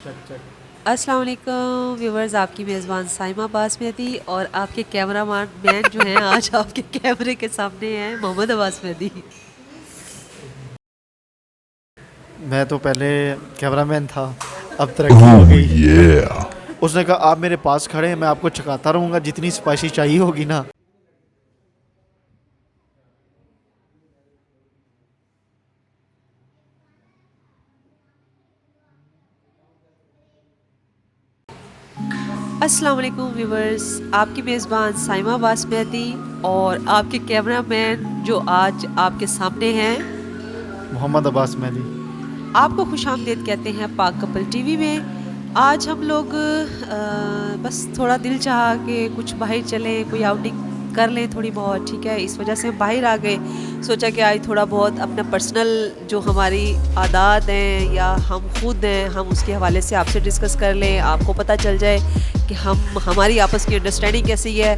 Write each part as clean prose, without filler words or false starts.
चक चक। अस्सलाम वालेकुम व्यूवर्स, आपकी मेज़बान साइमा बासमती और आपके कैमरामैन मैन जो हैं आज आपके कैमरे के सामने हैं मोहम्मद अब्बास मेहदी। मैं तो पहले कैमरामैन था, अब तरक्की हो गई। उसने कहा आप मेरे पास खड़े हैं, मैं आपको चखाता रहूँगा जितनी स्पाइसी चाहिए होगी ना। अस्सलाम वालेकुम व्यूवर्स, आपकी मेज़बान साइमा बासमती और आपके कैमरामैन जो आज आपके सामने हैं। मोहम्मद अब्बास मेहदी। आपको खुशामदीद कहते हैं पाक कपल टीवी में। आज हम लोग बस थोड़ा दिल चाहा कि कुछ बाहर चलें, कोई आउटिंग कर लें थोड़ी बहुत, ठीक है। इस वजह से हम बाहर आ गए। सोचा कि आज थोड़ा बहुत अपना पर्सनल जो हमारी आदत हैं या हम खुद हैं, हम उसके हवाले से आपसे डिस्कस कर लें, आपको पता चल जाए कि हमारी आपस की अंडरस्टैंडिंग कैसी है।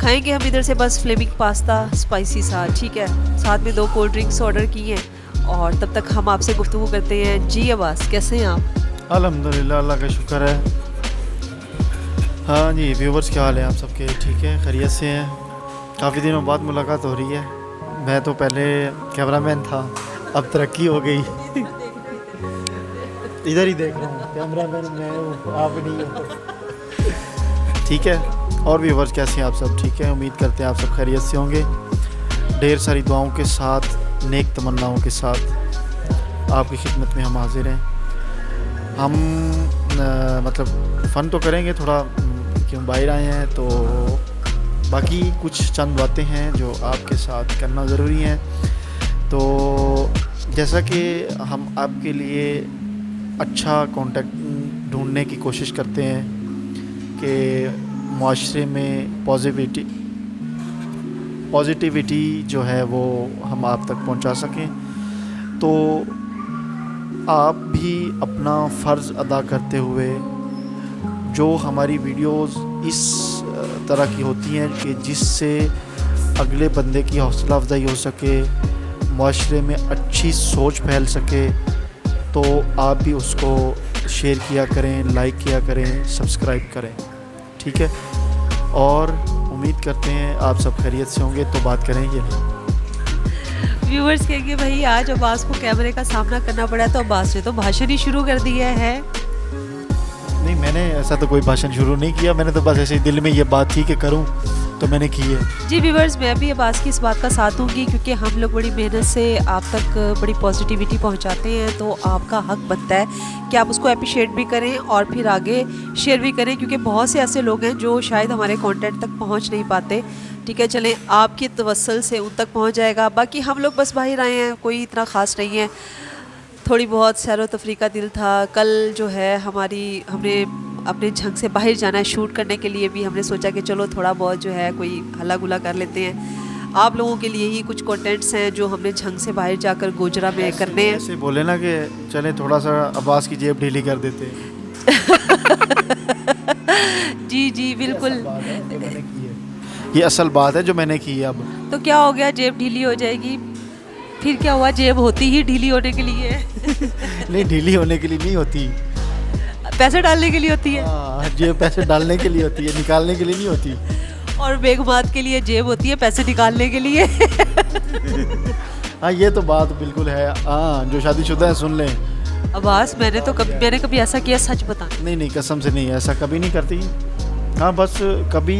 खाएंगे हम इधर से बस फ्लेमिंग पास्ता स्पाइसी सा, ठीक है। साथ में 2 कोल्ड ड्रिंक्स ऑर्डर की हैं और तब तक हम आपसे गुफ्तगू करते हैं। जी अब्बास, कैसे हैं आप? अल्हम्दुलिल्लाह, अल्लाह का शुक्र है। हाँ जी व्यूवर्स, क्या हाल है आप सबके? ठीक है, खैरियत से हैं? काफ़ी दिनों बाद मुलाकात हो रही है। मैं तो पहले कैमरामैन था, अब तरक्की हो गई। इधर ही देख रहा हूँ, कैमरामैन मैं हूँ, आप नहीं हो। ठीक है। और व्यूवर्स कैसे हैं आप सब? ठीक है, उम्मीद करते हैं आप सब खैरियत से होंगे। ढेर सारी दुआओं के साथ, नेक तमन्नाओं के साथ आपकी खिदमत में हम हाजिर हैं। हम मतलब फ़न तो करेंगे थोड़ा, क्यों बाहर आए हैं, तो बाकी कुछ चंद बातें हैं जो आपके साथ करना ज़रूरी है। तो जैसा कि हम आपके लिए अच्छा कॉन्टेक्ट ढूंढने की कोशिश करते हैं कि माशरे में पॉजिटिविटी जो है वो हम आप तक पहुंचा सकें, तो आप भी अपना फ़र्ज़ अदा करते हुए जो हमारी वीडियोस इस तरह की होती हैं कि जिससे अगले बंदे की हौसला अफजाई हो सके, माशरे में अच्छी सोच फैल सके, तो आप भी उसको शेयर किया करें, लाइक किया करें, सब्सक्राइब करें। ठीक है। और उम्मीद करते हैं आप सब खैरियत से होंगे। तो बात करेंगे। व्यूवर्स कहेंगे भाई आज अब्बास को कैमरे का सामना करना पड़ा, तो अब्बास ने तो भाषण ही शुरू कर दिया है। नहीं, मैंने ऐसा तो कोई भाषण शुरू नहीं किया, मैंने तो बस ऐसे ही दिल में ये बात थी कि करूं, तो मैंने की है। जी व्यूवर्स, मैं भी अब्बास की इस बात का साथ दूंगी क्योंकि हम लोग बड़ी मेहनत से आप तक बड़ी पॉजिटिविटी पहुंचाते हैं, तो आपका हक बनता है कि आप उसको अप्रिशिएट भी करें और फिर आगे शेयर भी करें, क्योंकि बहुत से ऐसे लोग हैं जो शायद हमारे कंटेंट तक पहुंच नहीं पाते। ठीक है, चलें आपकी तवस्सल से उन तक पहुंच जाएगा। बाकी हम लोग बस बाहर आए हैं, कोई इतना ख़ास नहीं है। थोड़ी बहुत सैर तफरी का दिल था। कल जो है हमने अपने झंग से बाहर जाना है शूट करने के लिए भी। हमने सोचा कि चलो थोड़ा बहुत जो है कोई हल्ला गुला कर लेते हैं। आप लोगों के लिए ही कुछ कंटेंट्स हैं जो हमने झंग से बाहर जाकर गोजरा में करने हैं। ऐसे बोले ना कि चले थोड़ा सा अब्बास की जेब ढीली कर देते हैं। जी जी ये असल बिल्कुल। बात है जो मैंने की है, ये असल बात है जो मैंने की है। अब तो क्या हो गया, जेब ढीली हो जाएगी? फिर क्या हुआ, जेब होती ही ढीली होने के लिए है। नहीं, ढीली होने के लिए नहीं होती। पैसे डालने के लिए होती है। हाँ, जेब पैसे डालने के लिए होती है, निकालने के लिए नहीं होती। और बेगमात के लिए जेब होती है पैसे निकालने के लिए। हाँ, ये तो बात बिल्कुल है। हाँ, जो शादीशुदा है सुन लें। अब्बास, मैंने कभी ऐसा किया, सच बता। नहीं नहीं, कसम से नहीं, ऐसा कभी नहीं करती। हाँ, बस कभी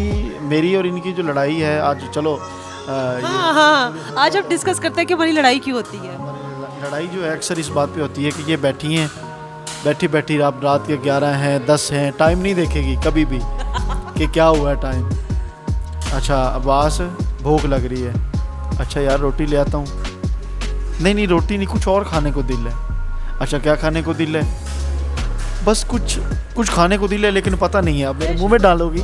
मेरी और इनकी जो लड़ाई है आज, चलो हाँ हाँ, आज हम डिस्कस करते हैं कि हमारी लड़ाई क्यों होती है। लड़ाई जो है अक्सर इस बात पे होती है कि ये बैठी हैं, बैठी बैठी रात के 11 हैं, 10 हैं, टाइम नहीं देखेगी कभी भी कि क्या हुआ है टाइम। अच्छा अब्बास, भूख लग रही है। अच्छा यार, रोटी ले आता हूँ। नहीं नहीं, रोटी नहीं, कुछ और खाने को दिल है। अच्छा, क्या खाने को दिल है? बस कुछ खाने को दिल है, लेकिन पता नहीं है, आप मेरे मुंह में डालोगी।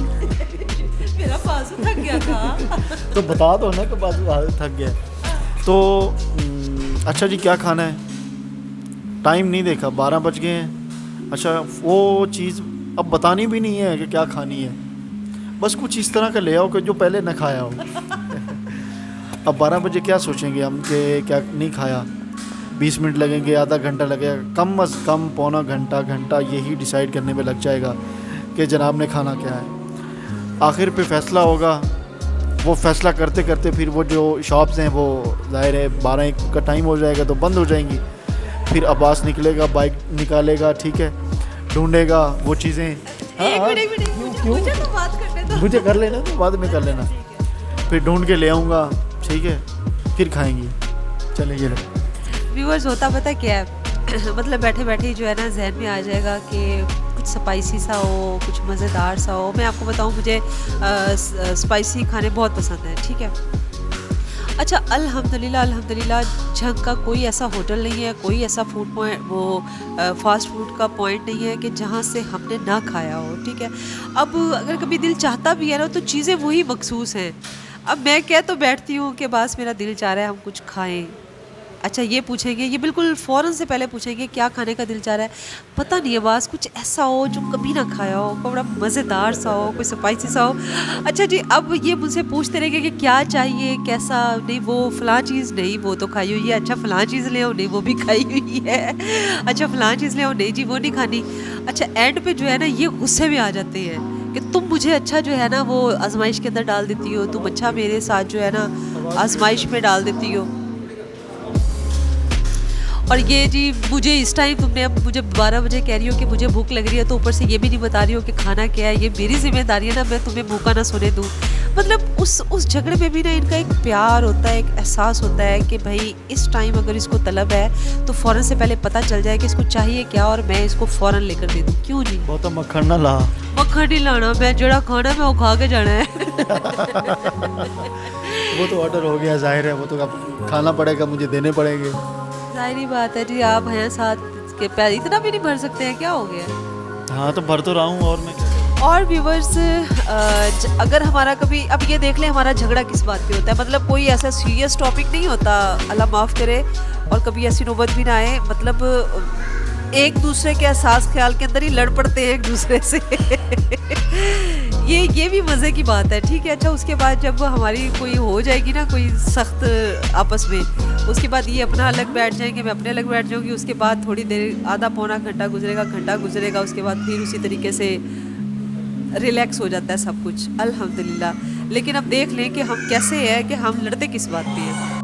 मेरा बाजू थक गया था। तो बता दो ना कि बाजू थक गया। तो अच्छा जी, क्या खाना है? टाइम नहीं देखा, 12 बज गए हैं। अच्छा, वो चीज़ अब बतानी भी नहीं है कि क्या खानी है, बस कुछ इस तरह का ले आओ कि जो पहले न खाया हो। अब 12 बजे क्या सोचेंगे हम कि क्या नहीं खाया। 20 मिनट लगेंगे, आधा घंटा लगेगा, कम अज़ कम पौना घंटा यही डिसाइड करने में लग जाएगा कि जनाब ने खाना क्या है। आखिर पे फ़ैसला होगा। वो फ़ैसला करते करते फिर वो जो शॉप्स हैं वो ज़ाहिर है 12-1 का टाइम हो जाएगा तो बंद हो जाएंगी। फिर अब्बास निकलेगा, बाइक निकालेगा, ठीक है, ढूंढेगा वो चीज़ें। एक मिनट मुझे तो बात करने दो। मुझे कर लेना, तो बाद में कर लेना। फिर ढूंढ के ले आऊँगा, ठीक है, फिर खाएंगी। चले ये लो। व्यूअर्स, होता पता क्या है मतलब बैठे बैठे जो है ना जहन में आ जाएगा कि कुछ स्पाइसी सा हो, कुछ मज़ेदार सा हो। मैं आपको बताऊं, मुझे स्पाइसी खाने बहुत पसंद है, ठीक है। अच्छा, अल्हम्दुलिल्लाह झंग का कोई ऐसा होटल नहीं है, कोई ऐसा फूड पॉइंट, वो फास्ट फूड का पॉइंट नहीं है कि जहाँ से हमने ना खाया हो, ठीक है। अब अगर कभी दिल चाहता भी है ना तो चीज़ें वही मखसूस हैं। अब मैं कह तो बैठती हूँ कि बस मेरा दिल चाह रहा है हम कुछ खाएं। अच्छा, ये पूछेंगे, ये बिल्कुल फ़ौरन से पहले पूछेंगे क्या खाने का दिल चाह रहा है। पता नहीं है, बस कुछ ऐसा हो जो कभी ना खाया हो, कोई बड़ा मज़ेदार सा हो, कोई स्पाइसी सा हो। अच्छा जी, अब ये मुझसे पूछते रहेंगे कि क्या चाहिए, कैसा, नहीं वो फ़लाँ चीज़, नहीं वो तो खाई हुई है। अच्छा, फ़लाँ चीज़ ले आओ, नहीं वो भी खाई हुई है। अच्छा, फ़लाँ चीज़ ले आओ, नहीं जी वो नहीं खानी। अच्छा, एंड पे जो है ना ये गुस्से में आ जाते हैं कि तुम मुझे अच्छा जो है ना वो आजमाइश के अंदर डाल देती हो, तुम अच्छा मेरे साथ जो है ना आजमाइश में डाल देती हो। और ये जी, मुझे इस टाइम तुमने अब मुझे 12 बजे कह रही हो कि मुझे भूख लग रही है, तो ऊपर से ये भी नहीं बता रही हो कि खाना क्या है। ये मेरी जिम्मेदारी है ना, मैं तुम्हें भूखा ना सोने दूँ। मतलब उस झगड़े में भी ना इनका एक प्यार होता है, एक एहसास होता है कि भाई इस टाइम अगर इसको तलब है तो फ़ौरन से पहले पता चल जाए कि इसको चाहिए क्या और मैं इसको फ़ौरन लेकर दे दूँ। क्यों जी? बहुत मक्खन ना ला, मक्खन नहीं लाना, मैं जड़ा खाना मैं वो खा के जाना है। वो तो ऑर्डर हो गया, जाहिर है वो तो अब खाना पड़ेगा, मुझे देने पड़ेंगे। ज़ाहिरी बात है जी, आप हैं साथ के पैर इतना भी नहीं भर सकते हैं, क्या हो गया? हाँ तो भर तो रहा हूँ, और मैं क्या। और व्यूवर्स, अगर हमारा कभी, अब ये देख लें हमारा झगड़ा किस बात पे होता है, मतलब कोई ऐसा सीरियस टॉपिक नहीं होता, अल्लाह माफ़ करे, और कभी ऐसी नौबत भी ना आए, मतलब एक दूसरे के एहसास ख्याल के अंदर ही लड़ पड़ते हैं एक दूसरे से। ये भी मज़े की बात है, ठीक है। अच्छा, उसके बाद जब हमारी कोई हो जाएगी ना कोई सख्त आपस में, उसके बाद ये अपना अलग बैठ जाएंगे, मैं अपने अलग बैठ जाऊँगी। उसके बाद थोड़ी देर, आधा पौना घंटा गुजरेगा, उसके बाद फिर उसी तरीके से रिलैक्स हो जाता है सब कुछ, अल्हम्दुलिल्लाह। लेकिन अब देख लें कि हम कैसे हैं, कि हम लड़ते किस बात पे हैं।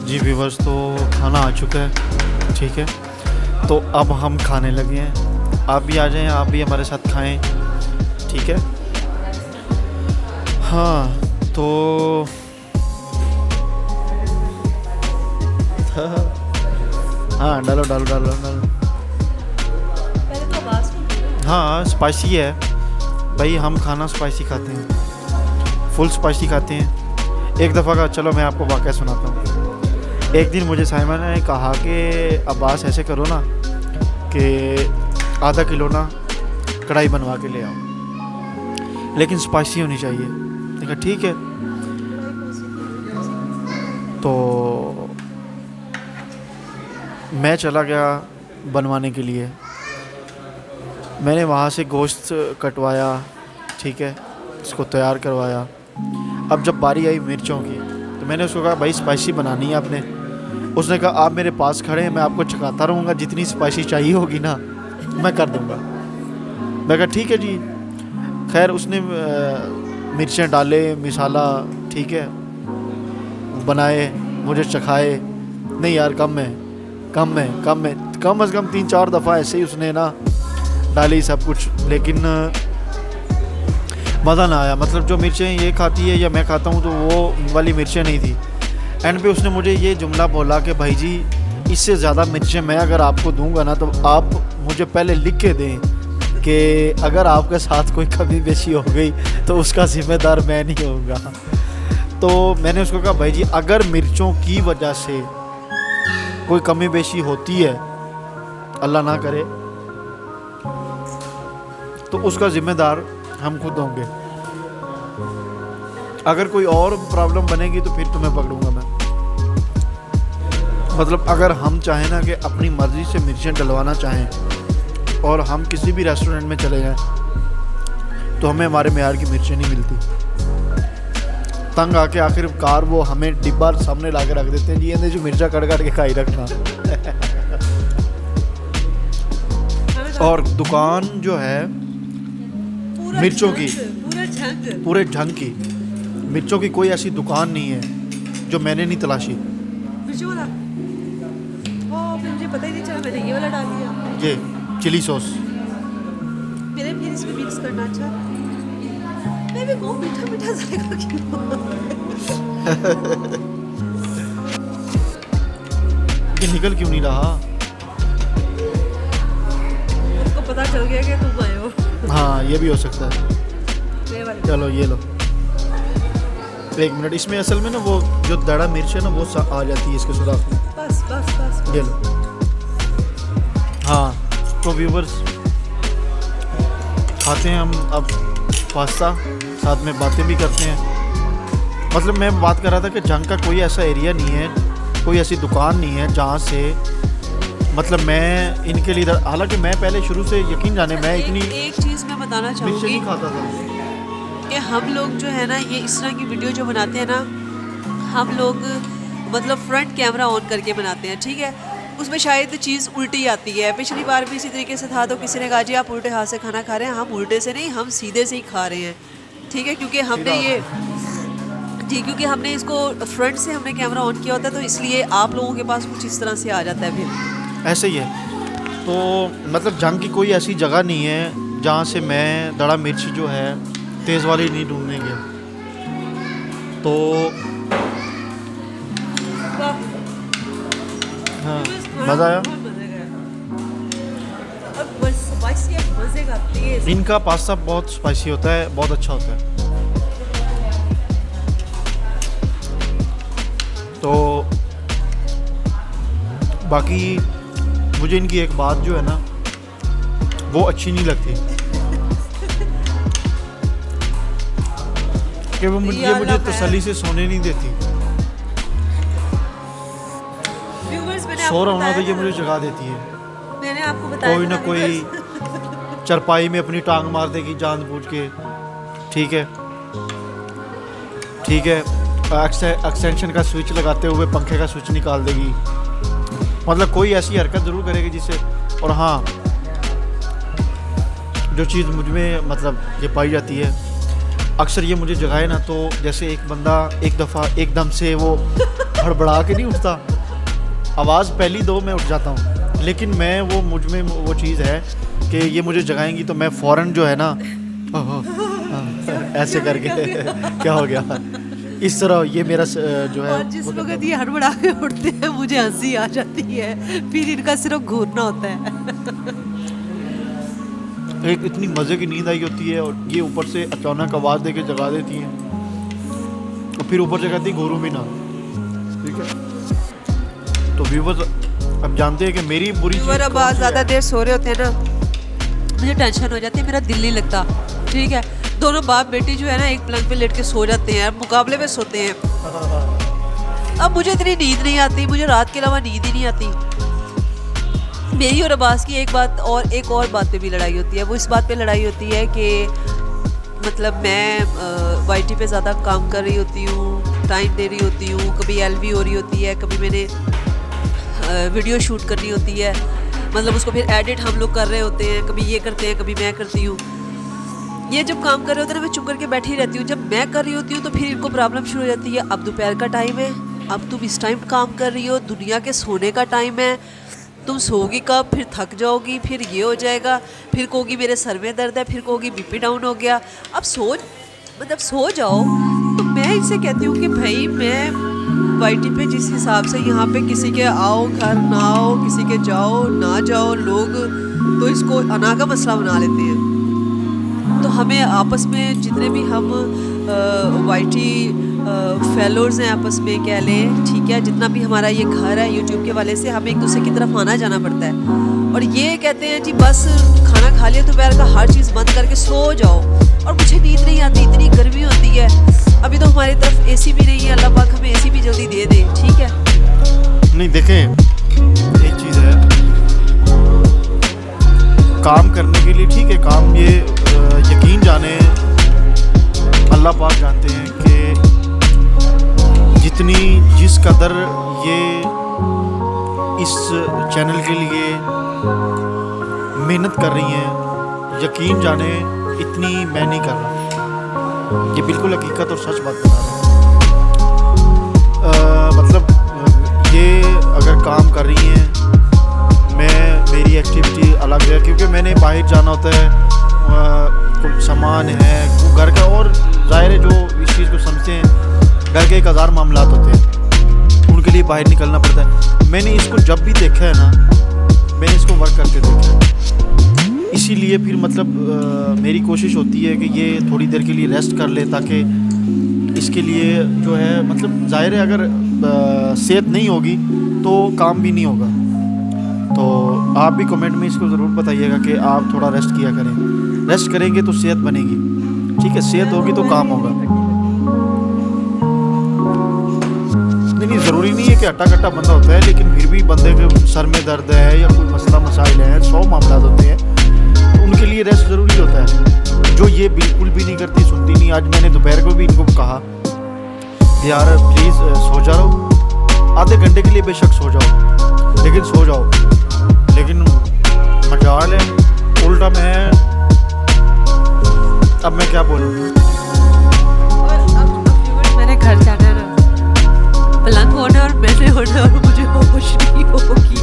जी व्यूवर्स, तो खाना आ चुका है, ठीक है, तो अब हम खाने लगे हैं। आप भी आ जाएं, आप भी हमारे साथ खाएं, ठीक है। हाँ तो हाँ, डालो। हाँ, स्पाइसी है भाई, हम खाना स्पाइसी खाते हैं, फुल स्पाइसी खाते हैं। एक दफ़ा का, चलो मैं आपको वाक़या सुनाता हूँ। एक दिन मुझे साइमा ने कहा कि अब्बास ऐसे करो ना कि आधा किलो ना कढ़ाई बनवा के ले आओ, लेकिन स्पाइसी होनी चाहिए। देखा ठीक है, तो मैं चला गया बनवाने के लिए। मैंने वहाँ से गोश्त कटवाया, ठीक है, इसको तैयार करवाया। अब जब बारी आई मिर्चों की, तो मैंने उसको कहा भाई स्पाइसी बनानी है आपने। उसने कहा आप मेरे पास खड़े हैं, मैं आपको चखाता रहूँगा, जितनी स्पाइसी चाहिए होगी ना मैं कर दूँगा। मैं कहा ठीक है जी। खैर उसने मिर्चें डाले, मिसाला, ठीक है, बनाए, मुझे चखाए। नहीं यार, कम है, कम अज़ कम 3-4 दफ़ा ऐसे ही उसने ना डाली सब कुछ, लेकिन मज़ा ना आया। मतलब जो मिर्चें ये खाती है या मैं खाता हूँ तो वो वाली मिर्चें नहीं थी। एंड पे उसने मुझे ये जुमला बोला कि भाई जी इससे ज़्यादा मिर्चें मैं अगर आपको दूंगा ना तो आप मुझे पहले लिख के दें कि अगर आपके साथ कोई कमी बेशी हो गई तो उसका ज़िम्मेदार मैं नहीं होऊंगा। तो मैंने उसको कहा भाई जी अगर मिर्चों की वजह से कोई कमी बेशी होती है, अल्लाह ना करे, तो उसका ज़िम्मेदार हम खुद होंगे। अगर कोई और प्रॉब्लम बनेगी तो फिर तुम्हें पकड़ूंगा मैं। मतलब अगर हम चाहें ना कि अपनी मर्ज़ी से मिर्चें डलवाना चाहें और हम किसी भी रेस्टोरेंट में चले जाएं तो हमें हमारे मेयार की मिर्चें नहीं मिलती। तंग आके आखिरकार वो हमें डिब्बा सामने ला के रख देते हैं, जी ये जो मिर्चा कट कट के खाई रखना। और दुकान जो है मिर्चों की, पूरे झंग की मिर्चों की कोई ऐसी दुकान नहीं है जो मैंने नहीं तलाशी। मिर्चों वाला फिर मुझे पता ही नहीं चला, मैंने ये वाला डाल दिया। ये चिली सॉस मेरे फिर इसमें मिक्स करना। अच्छा मैं भी बहुत मीठा मीठा जाएगा क्यों? ये निकल क्यों नहीं रहा? उनको पता चल गया कि तुम आए हो। हाँ ये भी हो सकता है। ये वाली चलो ये लो, एक मिनट। इसमें असल में ना वो जो दड़ा मिर्च है ना वो आ जाती है इसके सुराख में। बस बस बस ये लो। हाँ तो व्यूवर्स खाते हैं हम अब पास्ता, साथ में बातें भी करते हैं। मतलब मैं बात कर रहा था कि जंग का कोई ऐसा एरिया नहीं है, कोई ऐसी दुकान नहीं है जहाँ से मतलब मैं इनके लिए, हालांकि मैं पहले शुरू से यकीन जाने मैं इतनी एक चीज़ मैं बताना मिर्च चाहूँगी नहीं खाता था कि हम लोग जो है ना ये इस तरह की वीडियो जो बनाते हैं ना, हम लोग मतलब फ्रंट कैमरा ऑन करके बनाते हैं, ठीक है। उसमें शायद चीज़ उल्टी आती है। पिछली बार भी इसी तरीके से था तो किसी ने कहा जी आप उल्टे हाथ से खाना खा रहे हैं। हम उल्टे से नहीं, हम सीधे से ही खा रहे हैं, ठीक है। क्योंकि हमने ये जी क्योंकि हमने इसको फ्रंट से हमने कैमरा ऑन किया होता है, तो इसलिए आप लोगों के पास कुछ इस तरह से आ जाता है। फिर ऐसे ही है। तो मतलब जंग की कोई ऐसी जगह नहीं है जहाँ से मैं दड़ा मिर्च जो है तेज़ वाली नहीं ढूंढने गया। तो हाँ मज़ा आया। इनका पास्ता बहुत स्पाइसी होता है, बहुत अच्छा होता है। तो बाकी मुझे इनकी एक बात जो है ना वो अच्छी नहीं लगती कि वो मुझे तसल्ली से सोने नहीं देती। सो रहा हूँ ना तो ये मुझे जगा देती है। मैंने आपको बताया कोई ना कोई चरपाई में अपनी टांग मार देगी जानबूझ के, ठीक है ठीक है। एक्सटेंशन का स्विच लगाते हुए पंखे का स्विच निकाल देगी। मतलब कोई ऐसी हरकत ज़रूर करेगी जिससे। और हाँ जो चीज़ मुझ में मतलब ये पाई जाती है, अक्सर ये मुझे जगाए ना तो जैसे एक बंदा एक दफ़ा एकदम से वो हड़बड़ा के नहीं उठता, आवाज़ पहली दो में उठ जाता हूँ, लेकिन मैं वो मुझ में वो चीज़ है कि ये मुझे जगाएंगी तो मैं फ़ौरन जो है ना ऐसे करके क्या हो गया इस तरह ये मेरा जो है। और जिस वक्त ये हड़बड़ा के उठते हैं मुझे हंसी आ जाती है, फिर इनका सिर्फ घूरना होता है। एक इतनी मज़े की नींद आई होती है और ये ऊपर से अचानक आवाज़ देके जगा देती हैं और फिर ऊपर से कहती घूरू भी ना, ठीक है। तो व्यूवर्स अब जानते हैं कि मेरी बुरी चीज़ अब ज़्यादा देर सो रहे होते हैं ना, मुझे टेंशन हो जाती है, मेरा दिल नहीं लगता, ठीक है। दोनों बाप बेटी जो है ना एक पलंग पे लेट के सो जाते हैं, मुकाबले में सोते हैं। अब मुझे इतनी नींद नहीं आती, मुझे रात के अलावा नींद ही नहीं आती। मेरी और अब्बास की एक और बात पे भी लड़ाई होती है। वो इस बात पे लड़ाई होती है कि मतलब मैं वाईटी पे ज़्यादा काम कर रही होती हूँ, टाइम दे रही होती हूँ, कभी एलवी हो रही होती है, कभी मैंने वीडियो शूट करनी होती है, मतलब उसको फिर एडिट हम लोग कर रहे होते हैं, कभी ये करते हैं कभी मैं करती हूँ। ये जब काम कर रहे होते हैं ना मैं चुप करके बैठी रहती हूँ, जब मैं कर रही होती हूँ तो फिर इनको प्रॉब्लम शुरू हो जाती है। अब दोपहर का टाइम है, अब तुम इस टाइम काम कर रही हो, दुनिया के सोने का टाइम है, तुम सोगी कब, फिर थक जाओगी, फिर ये हो जाएगा, फिर कहोगी मेरे सर में दर्द है, फिर कहोगी बीपी डाउन हो गया। अब सो जाओ। तो मैं इसे कहती हूँ कि भाई मैं वाईटी पे जिस हिसाब से यहाँ पे किसी के आओ घर ना आओ, किसी के जाओ ना जाओ, लोग तो इसको अना का मसला बना लेते हैं। तो हमें आपस में जितने भी हम वाईटी फेलोज़ हैं आपस में कह लें, ठीक है, जितना भी हमारा ये घर है यूट्यूब के वाले से हमें एक दूसरे की तरफ आना जाना पड़ता है। और ये कहते हैं जी बस खाना खा लिया दोपहर का, हर चीज़ बंद करके सो जाओ। और मुझे नींद नहीं आती, इतनी गर्मी होती है। अभी तो हमारी तरफ एसी भी नहीं है, अल्लाह पाक हमें एसी भी जल्दी दे दे, ठीक है। नहीं देखें एक चीज़ है, अल्लाह पाक जानते हैं कि जिस कदर ये इस चैनल के लिए मेहनत कर रही हैं, यकीन जाने इतनी मैं नहीं कर रहा। ये बिल्कुल हकीकत और सच बात बता रहा हूँ। मतलब ये अगर काम कर रही हैं, मेरी एक्टिविटी अलग है, क्योंकि मैंने बाहर जाना होता है, कुछ सामान है घर का, और ज़ाहिर है जो इस चीज़ को समझते हैं, घर के 1000 मामला होते हैं, उनके लिए बाहर निकलना पड़ता है। मैंने इसको जब भी देखा है ना, मैंने इसको वर्क करके देखा है, इसीलिए फिर मतलब मेरी कोशिश होती है कि ये थोड़ी देर के लिए रेस्ट कर ले, ताकि इसके लिए जो है मतलब ज़ाहिर है अगर सेहत नहीं होगी तो काम भी नहीं होगा। तो आप भी कमेंट में इसको ज़रूर बताइएगा कि आप थोड़ा रेस्ट किया करें। रेस्ट करेंगे तो सेहत बनेगी, ठीक है, सेहत होगी तो काम होगा। नहीं, ज़रूरी नहीं है कि हट्टा कट्टा बंदा होता है, लेकिन फिर भी बंदे के सर में दर्द है या कोई मसला मसाइल है, 100 मामला होते हैं, तो उनके लिए रेस्ट ज़रूरी होता है। जो ये बिल्कुल भी नहीं करती, सुनती नहीं। आज मैंने दोपहर को भी इनको कहा यार प्लीज़ सो जाओ, आधे घंटे के लिए बेशक सो जाओ, लेकिन सो जाओ। लेकिन मजाल है उल्टा, अब मैं क्या बोलूँ। मैंने घर जाना है ना, पलंग होना और मैंने होना, और मुझे होश नहीं होगी,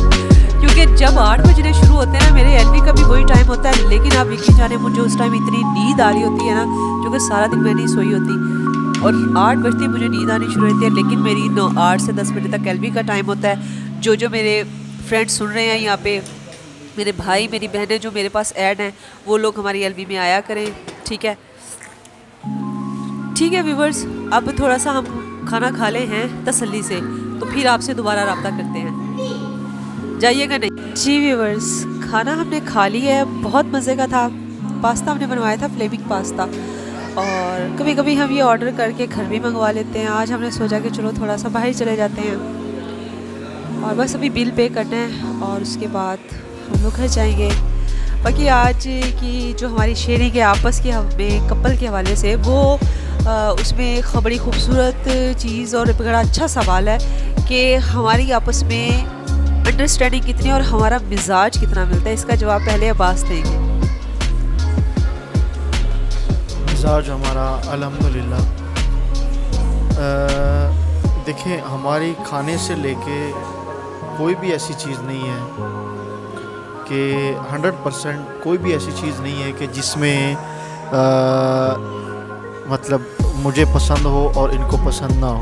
क्योंकि जब 8 बजने शुरू होते हैं ना, मेरे एलवी का भी वही टाइम होता है, लेकिन आप यकीन जाने मुझे उस टाइम इतनी नींद आ रही होती है ना, क्योंकि सारा दिन मैं नहीं सोई होती, और 8 बजते ही मुझे नींद आनी शुरू होती है। लेकिन मेरी 8 से 10 बजे तक एलवी का टाइम होता है। जो मेरे फ्रेंड्स सुन रहे हैं यहाँ पे, मेरे भाई मेरी बहनें जो मेरे पास ऐड हैं, वो लोग हमारी एलवी में आया करें, ठीक है। ठीक है व्यूवर्स, अब थोड़ा सा हम खाना खा ले हैं तसल्ली से, तो फिर आपसे दोबारा रब्ता करते हैं, जाइएगा नहीं। जी व्यूवर्स, खाना हमने खा लिया है, बहुत मज़े का था। पास्ता हमने बनवाया था, फ्लेमिंग पास्ता, और कभी कभी हम ये ऑर्डर करके घर भी मंगवा लेते हैं। आज हमने सोचा कि चलो थोड़ा सा बाहर चले जाते हैं, और बस अभी बिल पे करना है और उसके बाद हम लोग घर जाएंगे। बाकी आज की जो हमारी शेयरिंग है आपस के हमें कपल के हवाले से, वो उसमें एक बड़ी खूबसूरत चीज़ और बड़ा अच्छा सवाल है कि हमारी आपस में अंडरस्टैंडिंग कितनी और हमारा मिजाज कितना मिलता है। इसका जवाब पहले अब्बास देंगे। मिजाज हमारा अल्हम्दुलिल्लाह, देखें हमारी खाने से लेके कोई भी ऐसी चीज़ नहीं है कि 100% कोई भी ऐसी चीज़ नहीं है कि जिसमें मतलब मुझे पसंद हो और इनको पसंद ना हो।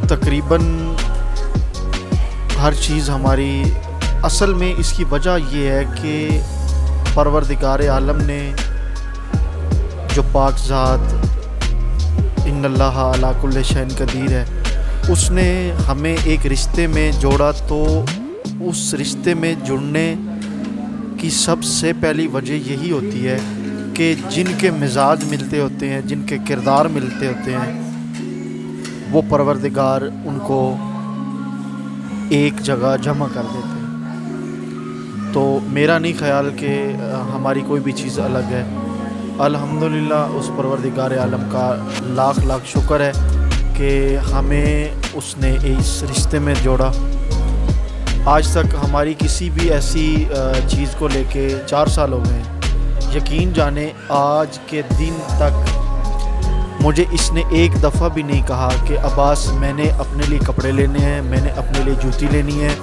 तकरीबन हर चीज़ हमारी, असल में इसकी वजह ये है कि परवरदिगार आलम ने जो पाकज़ात इन्नल्लाह अला कुल्लि शैइन कदीर है, उसने हमें एक रिश्ते में जोड़ा, तो उस रिश्ते में जुड़ने की सबसे पहली वजह यही होती है कि जिनके मिजाज मिलते होते हैं, जिनके किरदार मिलते होते हैं, वो परवरदिगार उनको एक जगह जमा कर देते हैं। तो मेरा नहीं ख्याल कि हमारी कोई भी चीज़ अलग है। अल्हम्दुलिल्लाह उस परवरदिगार आलम का लाख लाख शुक्र है कि हमें उसने इस रिश्ते में जोड़ा। आज तक हमारी किसी भी ऐसी चीज़ को लेके 4 साल हो गए, यकीन जाने आज के दिन तक मुझे इसने एक दफ़ा भी नहीं कहा कि अब्बास मैंने अपने लिए कपड़े लेने हैं, मैंने अपने लिए जूती लेनी है,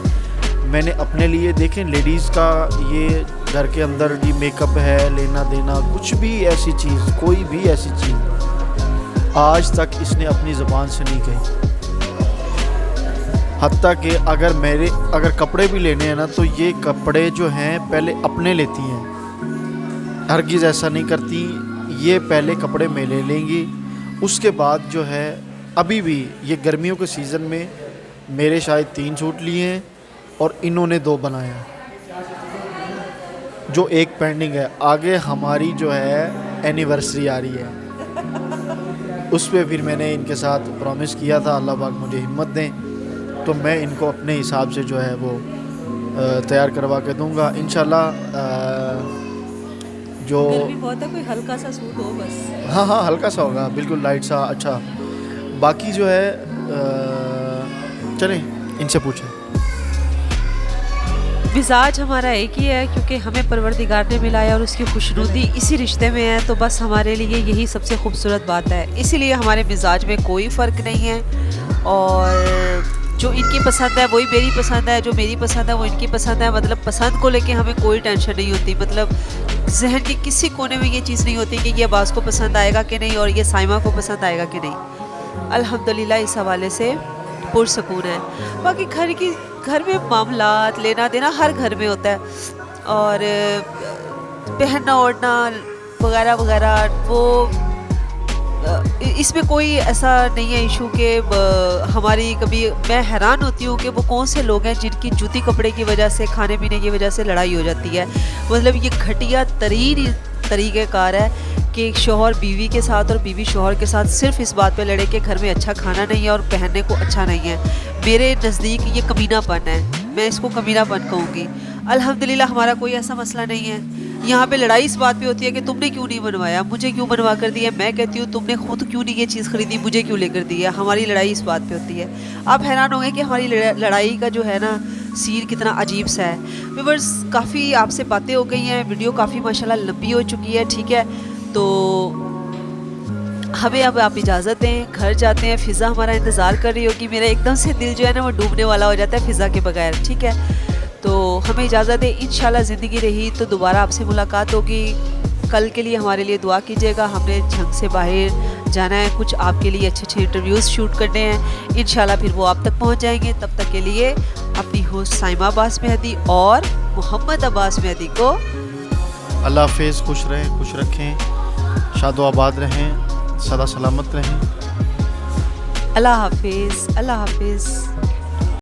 मैंने अपने लिए, देखें लेडीज़ का ये घर के अंदर भी मेकअप है, लेना देना, कुछ भी ऐसी चीज़, कोई भी ऐसी चीज़ आज तक इसने अपनी ज़बान से नहीं कही। हत्ता कि अगर कपड़े भी लेने हैं ना, तो ये कपड़े जो हैं पहले अपने लेती हैं, हरगिज़ ऐसा नहीं करती। ये पहले कपड़े में ले लेंगी, उसके बाद जो है, अभी भी ये गर्मियों के सीज़न में मेरे शायद 3 सूट लिए हैं और इन्होंने 2 बनाया, जो एक पेंडिंग है। आगे हमारी जो है एनिवर्सरी आ रही है, उस पर फिर मैंने इनके साथ प्रॉमिस किया था, अल्लाह पाक मुझे हिम्मत दें तो मैं इनको अपने हिसाब से जो है वो तैयार करवा के दूंगा इंशाल्लाह। जो गर्मी बहुत है, कोई हल्का सा सूट हो बस। हाँ हाँ हल्का सा होगा, बिल्कुल लाइट सा। अच्छा बाकी जो है चलें इनसे पूछें। मिजाज हमारा एक ही है, क्योंकि हमें परवरदिगार ने मिलाया और उसकी खुशनुदी इसी रिश्ते में है, तो बस हमारे लिए यही सबसे खूबसूरत बात है। इसीलिए हमारे मिजाज में कोई फ़र्क नहीं है, और जो इनकी पसंद है वही मेरी पसंद है, जो मेरी पसंद है वो इनकी पसंद है। मतलब पसंद को लेके हमें कोई टेंशन नहीं होती, मतलब जहन के किसी कोने में ये चीज़ नहीं होती कि ये अब्बास को पसंद आएगा कि नहीं और ये साइमा को पसंद आएगा कि नहीं। अल्हम्दुलिल्लाह इस हवाले से पुरसकून है। बाकी घर में मामलात लेना देना हर घर में होता है, और पहनना ओढ़ना वगैरह वगैरह वो इसमें कोई ऐसा नहीं है इशू के हमारी कभी। मैं हैरान होती हूँ कि वो कौन से लोग हैं जिनकी जूती कपड़े की वजह से, खाने पीने की वजह से लड़ाई हो जाती है। मतलब ये घटिया तरीन तरीक़ेकार है कि शौहर बीवी के साथ और बीवी शौहर के साथ सिर्फ इस बात पे लड़े कि घर में अच्छा खाना नहीं है और पहनने को अच्छा नहीं है। मेरे नज़दीक ये कमीनापन है, मैं इसको कमीनापन कहूँगी। अल्हम्दुलिल्लाह हमारा कोई ऐसा मसला नहीं है। यहाँ पे लड़ाई इस बात पे होती है कि तुमने क्यों नहीं बनवाया, मुझे क्यों बनवा कर दिया। मैं कहती हूँ तुमने खुद क्यों नहीं ये चीज़ खरीदी, मुझे क्यों लेकर दिया। हमारी लड़ाई इस बात पे होती है। आप हैरान होंगे कि हमारी लड़ाई का जो है ना सीन कितना अजीब सा है। व्यूअर्स काफ़ी आपसे बातें हो गई हैं, वीडियो काफ़ी माशाल्लाह लंबी हो चुकी है, ठीक है। तो हमें अब आप इजाज़त दें, घर जाते हैं। फ़िज़ा हमारा इंतज़ार कर रही होगी। मेरा एकदम से दिल जो है ना वो डूबने वाला हो जाता है फ़िज़ा के बगैर, ठीक है। तो हमें इजाज़त दें, इंशाल्लाह ज़िंदगी रही तो दोबारा आपसे मुलाकात होगी। कल के लिए हमारे लिए दुआ कीजिएगा। हमने झंग से बाहर जाना है, कुछ आपके लिए अच्छे अच्छे इंटरव्यूज़ शूट करने हैं। इंशाल्लाह फिर वो आप तक पहुंच जाएंगे। तब तक के लिए अपनी होस्ट साइमा अब्बास मेहदी और मोहम्मद अब्बास मेहदी को अल्लाह हाफिज़। खुश रहें, खुश रखें, शादो आबाद रहें, सदा सलामत रहें। अल्लाह हाफिज़, अल्लाह हाफिज़।